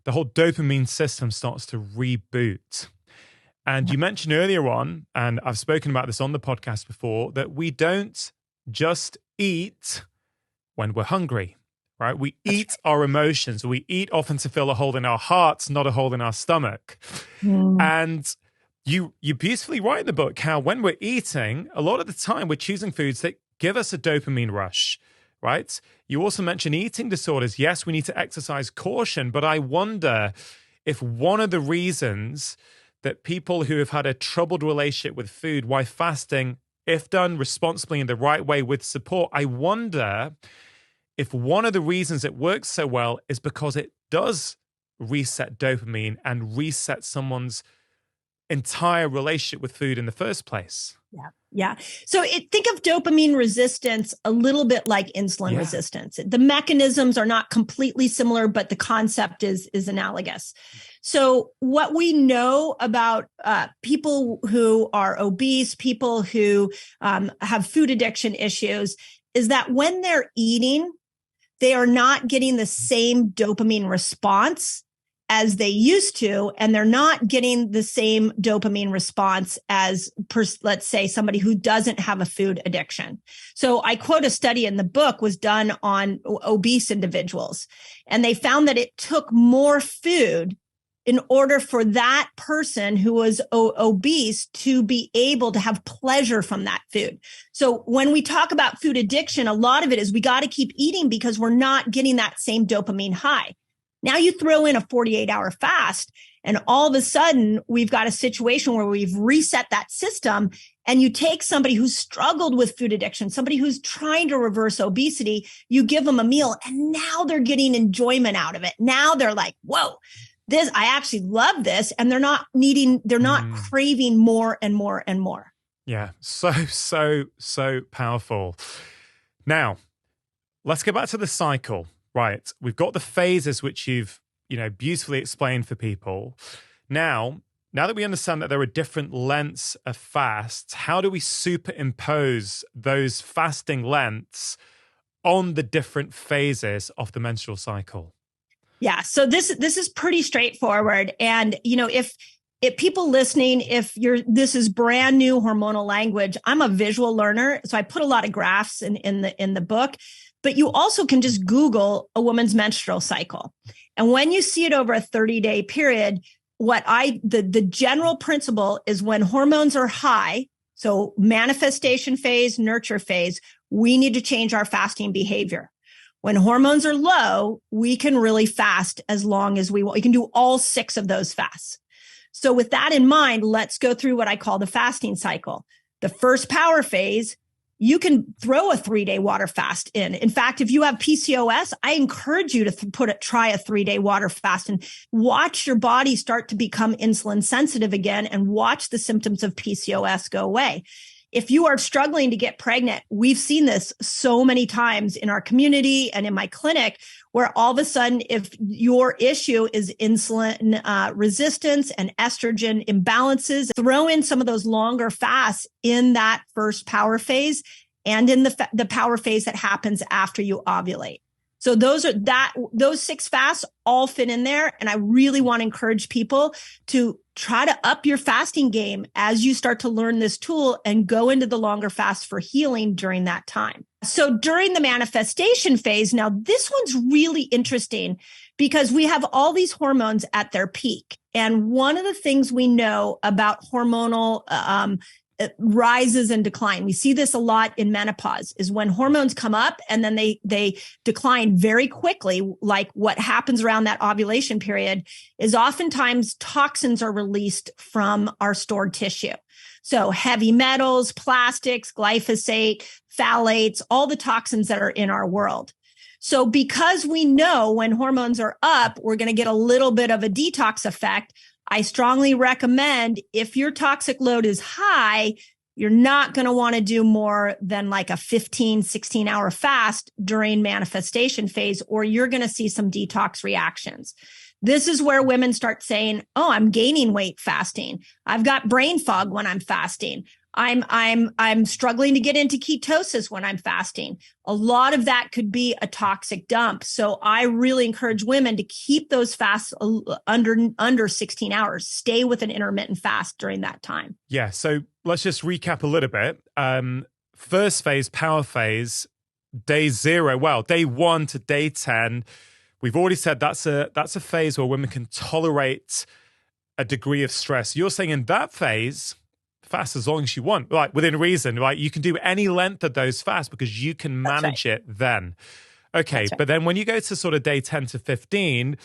the whole dopamine system starts to reboot. And you mentioned earlier on, and I've spoken about this on the podcast before, that we don't just eat when we're hungry, right? We eat our emotions. We eat often to fill a hole in our hearts, not a hole in our stomach. And you beautifully write in the book how when we're eating, a lot of the time we're choosing foods that give us a dopamine rush, right? You also mentioned eating disorders. Yes, we need to exercise caution, but I wonder if one of the reasons that people who have had a troubled relationship with food, why fasting, if done responsibly in the right way with support, I wonder if one of the reasons it works so well is because it does reset dopamine and reset someone's entire relationship with food in the first place. Yeah. So think of dopamine resistance a little bit like insulin resistance. The mechanisms are not completely similar, but the concept is analogous. So what we know about people who are obese, people who have food addiction issues, is that when they're eating, they are not getting the same dopamine response as they used to, and they're not getting the same dopamine response as, let's say, somebody who doesn't have a food addiction. So I quote a study in the book was done on obese individuals, and they found that it took more food in order for that person who was obese to be able to have pleasure from that food. So when we talk about food addiction, a lot of it is we got to keep eating because we're not getting that same dopamine high. Now you throw in a 48-hour fast, and all of a sudden we've got a situation where we've reset that system, and you take somebody who's struggled with food addiction, somebody who's trying to reverse obesity, you give them a meal, and now they're getting enjoyment out of it. Now they're like, whoa, I actually love this. And they're not craving more and more and more. Yeah. So powerful. Now, let's go back to the cycle. Right. We've got the phases, which you've, beautifully explained for people. Now that we understand that there are different lengths of fasts, how do we superimpose those fasting lengths on the different phases of the menstrual cycle? Yeah. So this is pretty straightforward. And, if people listening, this is brand new hormonal language, I'm a visual learner. So I put a lot of graphs in the book. But you also can just Google a woman's menstrual cycle. And when you see it over a 30-day period, the general principle is when hormones are high, so manifestation phase, nurture phase, we need to change our fasting behavior. When hormones are low, we can really fast as long as we want. We can do all 6 of those fasts. So with that in mind, let's go through what I call the fasting cycle. The first power phase, you can throw a 3-day water fast in. In fact, if you have PCOS, I encourage you to try a 3-day water fast and watch your body start to become insulin sensitive again and watch the symptoms of PCOS go away. If you are struggling to get pregnant, we've seen this so many times in our community and in my clinic, where all of a sudden, if your issue is insulin resistance and estrogen imbalances, throw in some of those longer fasts in that first power phase and in the power phase that happens after you ovulate. So those 6 fasts all fit in there. And I really want to encourage people to try to up your fasting game as you start to learn this tool and go into the longer fast for healing during that time. So during the manifestation phase, now this one's really interesting because we have all these hormones at their peak. And one of the things we know about hormonal rises and decline, we see this a lot in menopause, is when hormones come up and then they decline very quickly. Like what happens around that ovulation period is oftentimes toxins are released from our stored tissue. So heavy metals, plastics, glyphosate, phthalates, all the toxins that are in our world. So because we know when hormones are up, we're going to get a little bit of a detox effect. I strongly recommend if your toxic load is high, you're not going to want to do more than like a 15, 16-hour fast during manifestation phase, or you're going to see some detox reactions. This is where women start saying, oh, I'm gaining weight fasting. I've got brain fog when I'm fasting. I'm struggling to get into ketosis when I'm fasting. A lot of that could be a toxic dump. So I really encourage women to keep those fasts under 16 hours. Stay with an intermittent fast during that time. Yeah. So let's just recap a little bit. First phase, power phase, day 0. Well, day 1 to day 10. We've already said that's a phase where women can tolerate a degree of stress. You're saying in that phase, fast as long as you want, like within reason, right? You can do any length of those fasts because you can manage it then. Okay, but then when you go to sort of day 10 to 15,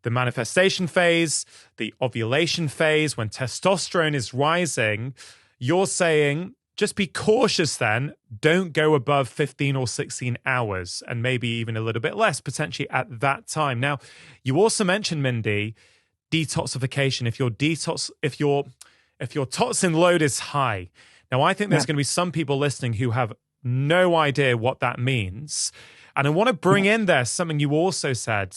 the manifestation phase, the ovulation phase, when testosterone is rising, you're saying just be cautious then. Don't go above 15 or 16 hours and maybe even a little bit less potentially at that time. Now, you also mentioned, Mindy, detoxification. If your toxin load is high. Now, I think there's going to be some people listening who have no idea what that means. And I want to bring in there something you also said.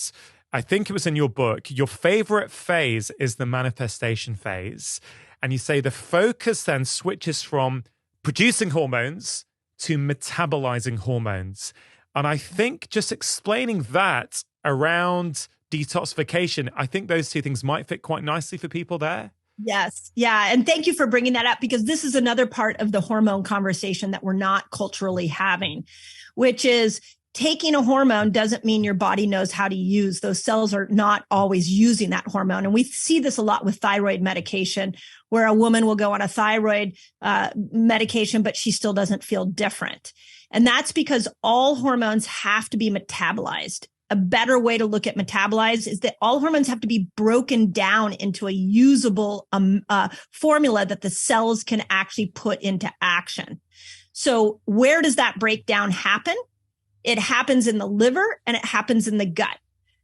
I think it was in your book. Your favorite phase is the manifestation phase. And you say the focus then switches from producing hormones to metabolizing hormones. And I think just explaining that around detoxification, I think those two things might fit quite nicely for people there. Yes. Yeah. And thank you for bringing that up, because this is another part of the hormone conversation that we're not culturally having, which is taking a hormone doesn't mean your body knows how to use. Those cells are not always using that hormone. And we see this a lot with thyroid medication, where a woman will go on a thyroid medication, but she still doesn't feel different. And that's because all hormones have to be metabolized. A better way to look at metabolize is that all hormones have to be broken down into a usable formula that the cells can actually put into action. So where does that breakdown happen? It happens in the liver and it happens in the gut.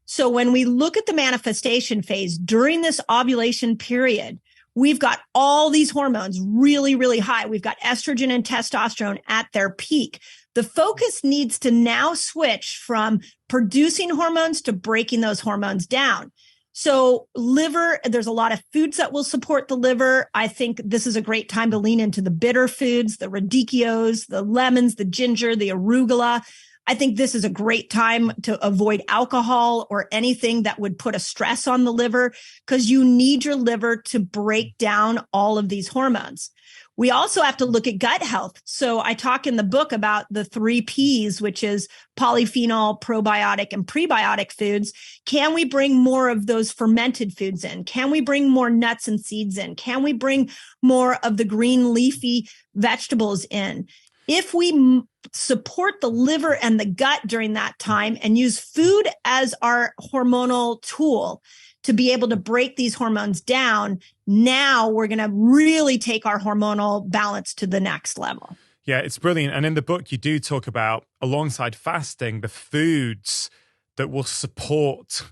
So when we look at the manifestation phase during this ovulation period, we've got all these hormones really, really high. We've got estrogen and testosterone at their peak. The focus needs to now switch from producing hormones to breaking those hormones down. So liver, there's a lot of foods that will support the liver. I think this is a great time to lean into the bitter foods, the radicchios, the lemons, the ginger, the arugula. I think this is a great time to avoid alcohol or anything that would put a stress on the liver, because you need your liver to break down all of these hormones. We also have to look at gut health. So I talk in the book about the 3 Ps, which is polyphenol, probiotic, and prebiotic foods. Can we bring more of those fermented foods in? Can we bring more nuts and seeds in? Can we bring more of the green leafy vegetables in? If we support the liver and the gut during that time and use food as our hormonal tool to be able to break these hormones down, now we're going to really take our hormonal balance to the next level. Yeah, it's brilliant. And in the book, you do talk about, alongside fasting, the foods that will support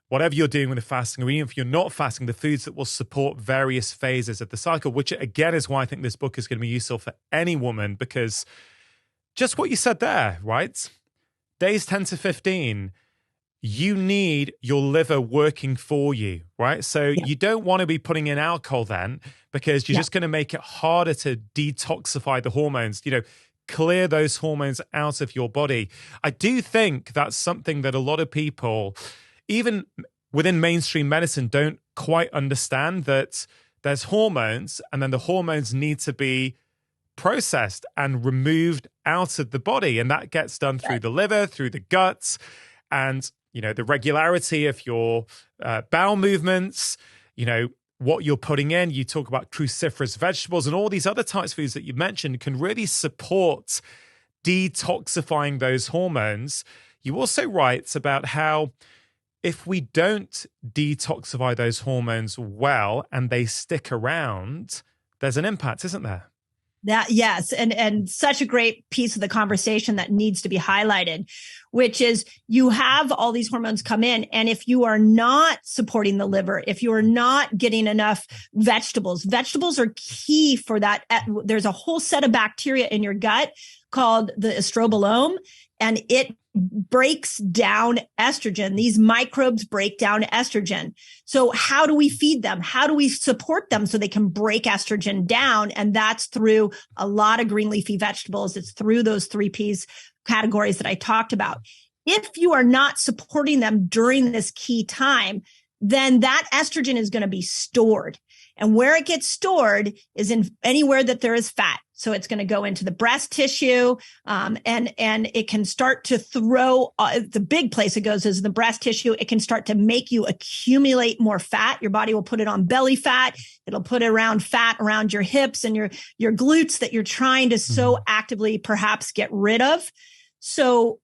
whatever you're doing with the fasting, or even if you're not fasting, the foods that will support various phases of the cycle, which again is why I think this book is going to be useful for any woman, because just what you said there, right? Days 10 to 15, you need your liver working for you, right? So you don't want to be putting in alcohol then, because you're just going to make it harder to detoxify the hormones, clear those hormones out of your body. I do think that's something that a lot of people, even within mainstream medicine, don't quite understand, that there's hormones and then the hormones need to be processed and removed out of the body. And that gets done through the liver, through the guts, and, the regularity of your bowel movements, what you're putting in. You talk about cruciferous vegetables and all these other types of foods that you mentioned can really support detoxifying those hormones. You also write about how if we don't detoxify those hormones well and they stick around, there's an impact, isn't there? Yes. And such a great piece of the conversation that needs to be highlighted, which is you have all these hormones come in. And if you are not supporting the liver, if you are not getting enough vegetables are key for that. There's a whole set of bacteria in your gut called the estrobolome. and it breaks down estrogen. These microbes break down estrogen. So how do we feed them? How do we support them so they can break estrogen down? And that's through a lot of green leafy vegetables. It's through those 3Ps categories that I talked about. If you are not supporting them during this key time, then that estrogen is going to be stored. And where it gets stored is in anywhere that there is fat. So it's going to go into the breast tissue, and it can start to throw, the big place it goes is the breast tissue. It can start to make you accumulate more fat. Your body will put it on belly fat. It'll put it around fat around your hips and your glutes that you're trying to so actively perhaps get rid of. So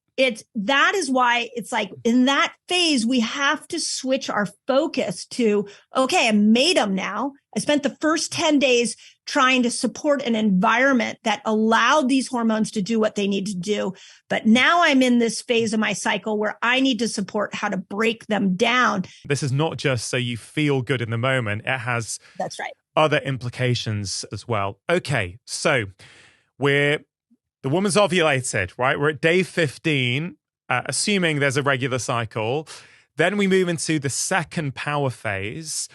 that is why it's like in that phase, we have to switch our focus to, okay, I made them now. I spent the first 10 days trying to support an environment that allowed these hormones to do what they need to do. But now I'm in this phase of my cycle where I need to support how to break them down. This is not just so you feel good in the moment. It has That's right. other implications as well. Okay, so the woman's ovulated, right? We're at day 15, assuming there's a regular cycle. Then we move into the second power phase.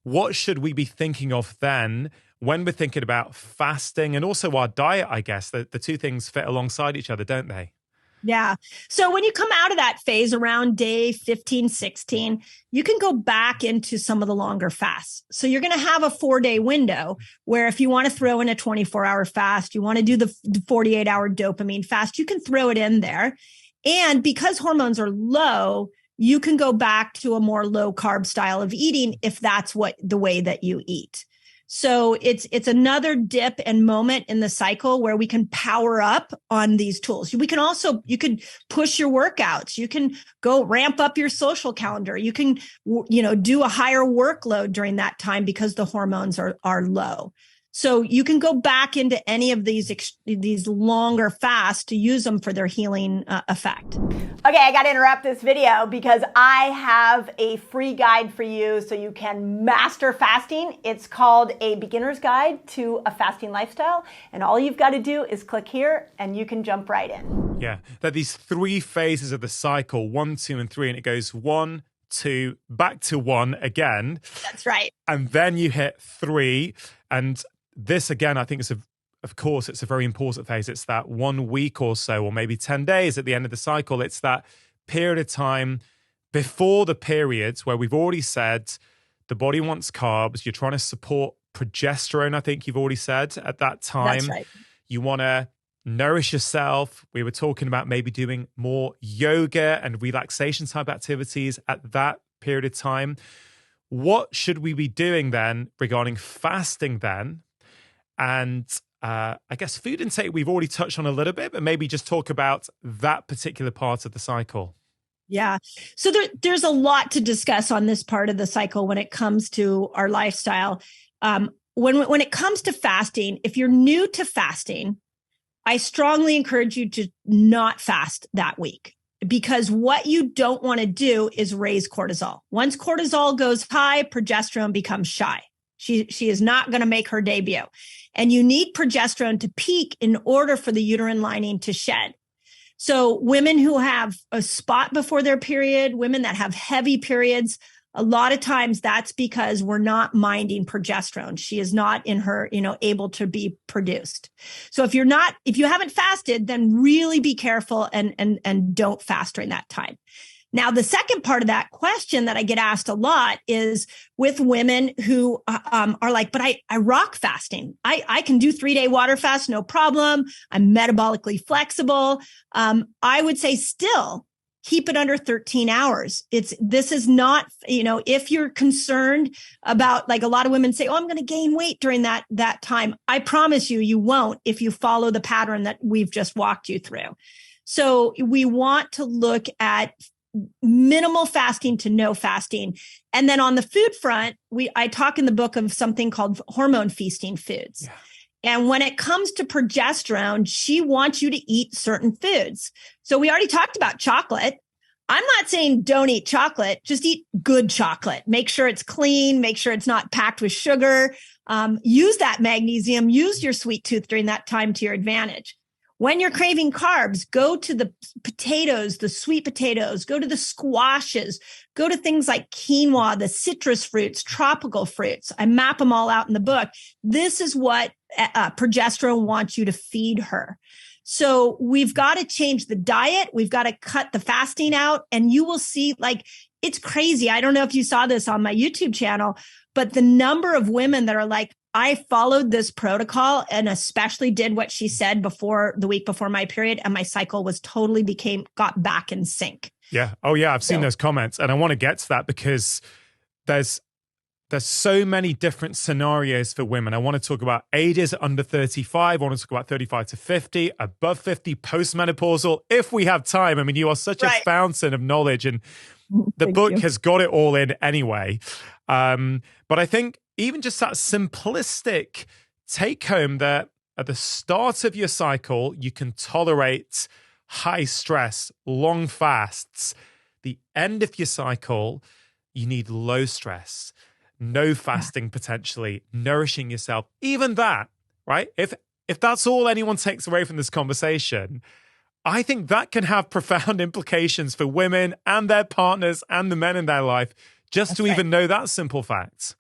What should we be thinking of then when we're thinking about fasting and also our diet, I guess? The two things fit alongside each other, don't they? Yeah. So when you come out of that phase around day 15, 16, you can go back into some of the longer fasts. So you're going to have a 4-day window where if you want to throw in a 24-hour fast, you want to do the 48-hour dopamine fast, you can throw it in there. And because hormones are low, you can go back to a more low carb style of eating if that's the way that you eat. So it's another dip and moment in the cycle where we can power up on these tools. You could push your workouts. You can go ramp up your social calendar. You can, do a higher workload during that time because the hormones are low. So you can go back into any of these longer fasts to use them for their healing effect. Okay, I got to interrupt this video because I have a free guide for you so you can master fasting. It's called A Beginner's Guide to a Fasting Lifestyle. And all you've got to do is click here and you can jump right in. Yeah, there are these 3 phases of the cycle, 1, 2, and 3, and it goes 1, 2, back to 1 again. That's right. And then you hit 3. And this, again, I think of course, it's a very important phase. It's that 1 week or so, or maybe 10 days at the end of the cycle. It's that period of time before the periods where we've already said the body wants carbs. You're trying to support progesterone, I think you've already said at that time. That's right. You want to nourish yourself. We were talking about maybe doing more yoga and relaxation type activities at that period of time. What should we be doing then regarding fasting then? And I guess food intake we've already touched on a little bit, but maybe just talk about that particular part of the cycle. Yeah. So there's a lot to discuss on this part of the cycle when it comes to our lifestyle. When it comes to fasting, if you're new to fasting, I strongly encourage you to not fast that week, because what you don't want to do is raise cortisol. Once cortisol goes high, progesterone becomes shy. She is not going to make her debut. And you need progesterone to peak in order for the uterine lining to shed. So women who have a spot before their period, women that have heavy periods, a lot of times that's because we're not minding progesterone. She is not in her, able to be produced. So if you haven't fasted, then really be careful and don't fast during that time. Now, the second part of that question that I get asked a lot is with women who are like, but I rock fasting. I can do 3-day water fast, no problem. I'm metabolically flexible. I would say still keep it under 13 hours. This is not, if you're concerned about, like a lot of women say, oh, I'm going to gain weight during that time. I promise you won't if you follow the pattern that we've just walked you through. So we want to look at minimal fasting to no fasting. And then on the food front, I talk in the book of something called hormone feasting foods. Yeah. And when it comes to progesterone, she wants you to eat certain foods. So we already talked about chocolate. I'm not saying don't eat chocolate, just eat good chocolate. Make sure it's clean, make sure it's not packed with sugar. Use that magnesium, use your sweet tooth during that time to your advantage. When you're craving carbs, go to the potatoes, the sweet potatoes, go to the squashes, go to things like quinoa, the citrus fruits, tropical fruits. I map them all out in the book. This is what progesterone wants you to feed her. So we've got to change the diet. We've got to cut the fasting out, and you will see, like, it's crazy. I don't know if you saw this on my YouTube channel, but the number of women that are like, I followed this protocol and especially did what she said the week before my period, and my cycle was got back in sync. Yeah. Oh yeah. I've seen those comments, and I want to get to that because there's so many different scenarios for women. I want to talk about ages under 35. I want to talk about 35 to 50, above 50, postmenopausal, if we have time. I mean, you are such a fountain of knowledge, and the book has got it all in anyway. But I think even just that simplistic take home that at the start of your cycle, you can tolerate high stress, long fasts. The end of your cycle, you need low stress, no fasting potentially, nourishing yourself. Even that, right? If that's all anyone takes away from this conversation, I think that can have profound implications for women and their partners and the men in their life, just to even know that simple fact.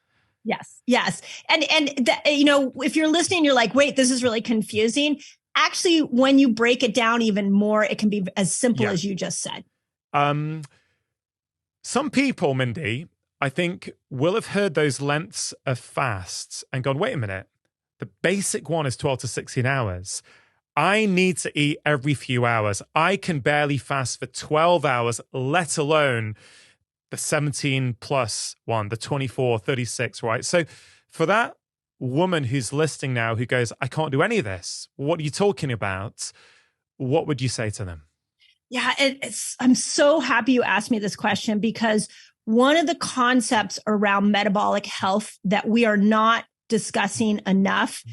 Yes. And if you're listening, you're like, wait, this is really confusing. Actually, when you break it down even more, it can be as simple as you just said. Some people, Mindy, I think will have heard those lengths of fasts and gone, wait a minute, the basic one is 12 to 16 hours. I need to eat every few hours. I can barely fast for 12 hours, let alone the 17 plus one, the 24, 36, right? So for that woman who's listening now who goes, I can't do any of this, what are you talking about? What would you say to them? Yeah, I'm so happy you asked me this question, because one of the concepts around metabolic health that we are not discussing enough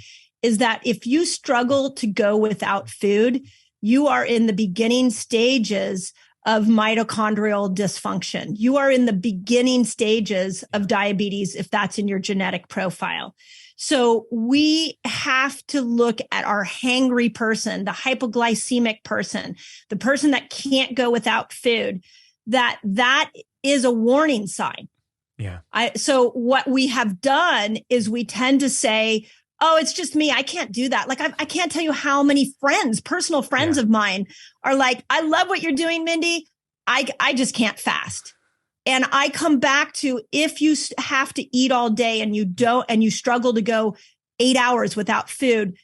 is that if you struggle to go without food, you are in the beginning stages of mitochondrial dysfunction. You are in the beginning stages of diabetes if that's in your genetic profile. So we have to look at our hangry person, the hypoglycemic person, the person that can't go without food, that is a warning sign. Yeah. So what we have done is we tend to say, oh, it's just me. I can't do that. Like, I can't tell you how many personal friends of mine are like, I love what you're doing, Mindy. I just can't fast. And I come back to, if you have to eat all day and you struggle to go 8 hours without food,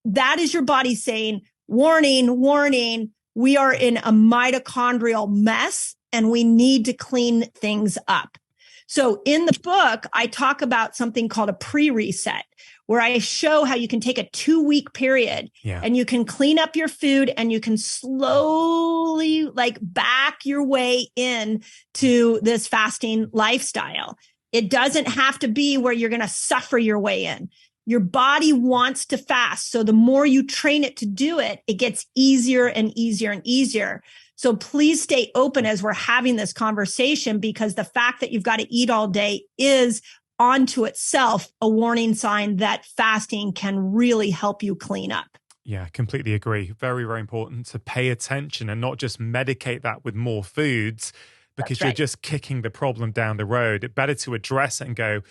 that is your body saying, warning, warning, we are in a mitochondrial mess and we need to clean things up. So in the book, I talk about something called a pre-reset, where I show how you can take a 2-week period and you can clean up your food and you can slowly back your way in to this fasting lifestyle. It doesn't have to be where you're going to suffer your way in. Your body wants to fast. So the more you train it to do it, it gets easier and easier and easier. So please stay open as we're having this conversation, because the fact that you've got to eat all day is onto itself a warning sign that fasting can really help you clean up. Yeah, completely agree. Very, very important to pay attention and not just medicate that with more foods, because you're just kicking the problem down the road. It's better to address it and go,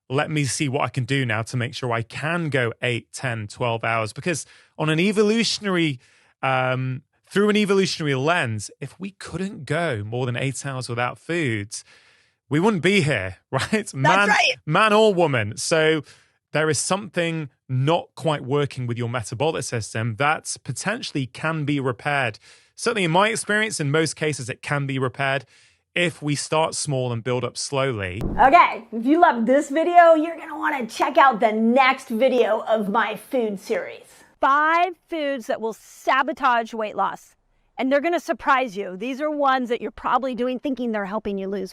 let me see what I can do now to make sure I can go 8, 10, 12 hours. Because on an evolutionary, through an evolutionary lens, if we couldn't go more than 8 hours without foods, we wouldn't be here, right? Man or woman. So there is something not quite working with your metabolic system that potentially can be repaired. Certainly in my experience, in most cases, it can be repaired if we start small and build up slowly. Okay, if you loved this video, you're gonna wanna check out the next video of my food series. 5 foods that will sabotage weight loss. And they're gonna surprise you. These are ones that you're probably doing thinking they're helping you lose weight.